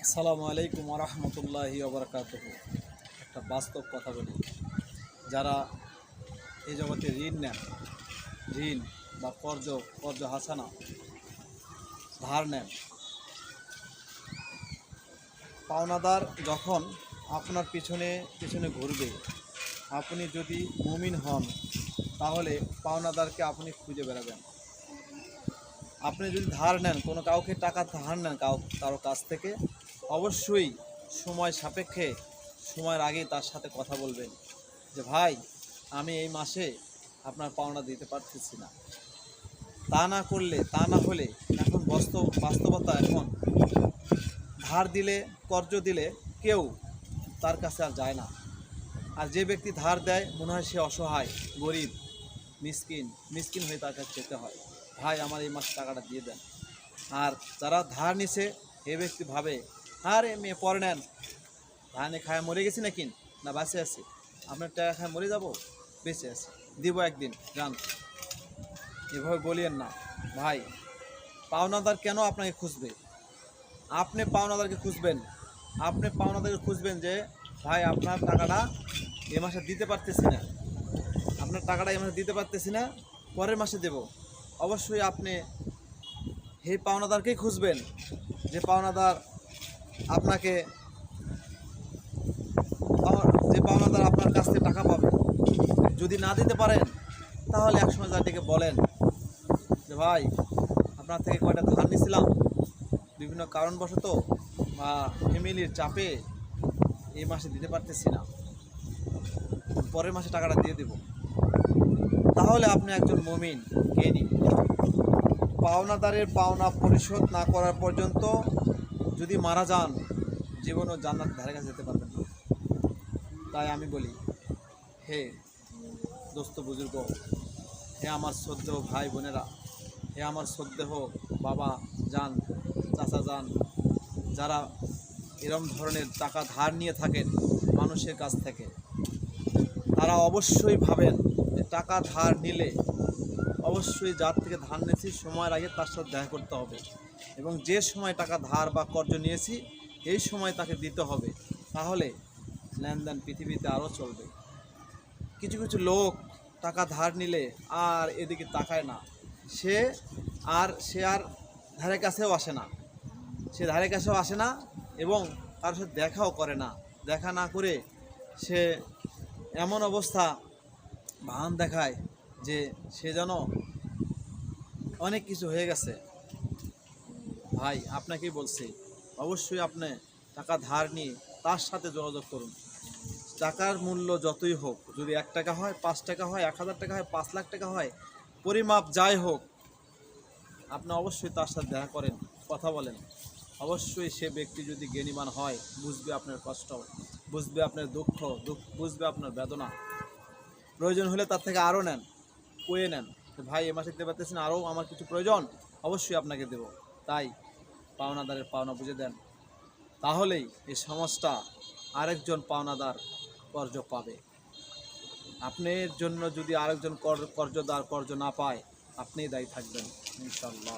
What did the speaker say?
আসসালামু আলাইকুম ওয়া রাহমাতুল্লাহি ওয়া বারাকাতুহু। একটা বাস্তব কথা বলি, যারা এই জগতে ঋণ নেন, ঋণ বা কর্জ হাসানা ধার নেন, পাওনাদার যখন আপনার পিছনে পিছনে ঘুরবে, আপনি যদি মুমিন হন তাহলে পাওনাদারকে আপনি খুঁজে বেড়াবেন। আপনি যদি ধার নেন, কোনো কাউকে টাকা ধার নেন কারো কাছ থেকে, অবশ্যই সময় সাপেক্ষে সময়ের আগেই তার সাথে কথা বলবেন যে ভাই, আমি এই মাসে আপনার পাওনা দিতে পারতেছি না। তা না হলে এখন বাস্তবতা, এখন ধার দিলে, কর্জ দিলে কেউ তার কাছে আর যায় না। আর যে ব্যক্তি ধার দেয় মনে হয় সে অসহায়, গরিব, মিসকিন হয়ে তার কাছে যেতে হয়, ভাই আমার এই মাসে টাকাটা দিয়ে দেন। আর যারা ধার নিছে, এ ব্যক্তি ভাবে, আরে মেয়ে পরে নেন, ধানে খায় মরে গেছি নাকি, না বাঁচে আছি, আপনার টাকা খায় মরে যাব, বেঁচে আছি, দিব একদিন জান। এভাবে বলিয়েন না ভাই। পাওনাদার কেন আপনাকে খুঁজবে? আপনি পাওনাদারকে খুঁজবেন যে ভাই, আপনার টাকাটা এ মাসে দিতে পারতেছি না, পরের মাসে দেব। অবশ্যই আপনি এই পাওনাদারকেই খুঁজবেন, যে পাওনাদার আপনাকে আপনার কাছ থেকে টাকা পাবে। যদি না দিতে পারেন তাহলে একসময় যাদেরকে বলেন যে ভাই, আপনার থেকে কয়টা ধার নিয়েছিলাম, বিভিন্ন কারণবশত বা ফ্যামিলির চাপে এই মাসে দিতে পারতেছি না, পরের মাসে টাকাটা দিয়ে দেব। তাহলে আপনি একজন মুমিন জ্ঞানী। পাওনাদারের পাওনা পরিশোধ না করার পর্যন্ত যদি মারা যান, জীবনও জান্নাতের ধারে কাছে যেতে পারবেন না। তাই আমি বলি, হে দোস্ত বুজুর্গ, হে আমার শ্রদ্ধেয় ভাই বোনেরা, হে আমার শ্রদ্ধেয় বাবা যান, চাচা যান, যারা এরম ধরনের টাকা ধার নিয়ে থাকেন মানুষের কাছ থেকে, তারা অবশ্যই ভাবেন যে টাকা ধার নিলে অবশ্যই যার থেকে ধার নিয়েছি সময়ের আগে তার সাথে দেখা করতে হবে, এবং যে সময় টাকা ধার বা কর্জ নিয়েছি এই সময় তাকে দিতে হবে। তাহলে লেনদেন পৃথিবীতে আরও চলবে। কিছু কিছু লোক টাকা ধার নিলে আর এদিকে তাকায় না, সে আর ধারে কাছেও আসে না, এবং কারোর সাথে দেখাও করে না। দেখা না করে সে এমন অবস্থা ভান দেখায় যে সে যেন অনেক কিছু হয়ে গেছে। ভাই, আপনাকেই বলছি, অবশ্যই আপনি টাকা ধার নিয়ে তার সাথে যোগাযোগ করুন। টাকার মূল্য যতই হোক, যদি 1 টাকা হয়, 5 টাকা হয়, 1000 টাকা হয়, 5 লাখ টাকা হয়, পরিমাপ যাই হোক, আপনি অবশ্যই তার সাথে দেখা করেন, কথা বলেন। অবশ্যই সে ব্যক্তি যদি জ্ঞানীমান হয়, বুঝবে আপনার কষ্ট, বুঝবে আপনার দুঃখ, বুঝবে আপনার বেদনা। প্রয়োজন হলে তার থেকে আরও নেন, কয়ে নেন, ভাই এ মাসে দিতে পারতেছেন, আরও আমার কিছু প্রয়োজন, অবশ্যই আপনাকে দেব। তাই পাওনাদারের পাওনা বুঝে দেন, তাহলেই এই সমাজটা আরেকজন পাওনাদার কর্জ পাবে। আপনার জন্য যদি আরেকজন কর্জ না পায়, আপনিই দায়ী থাকবেন ইনশাআল্লাহ।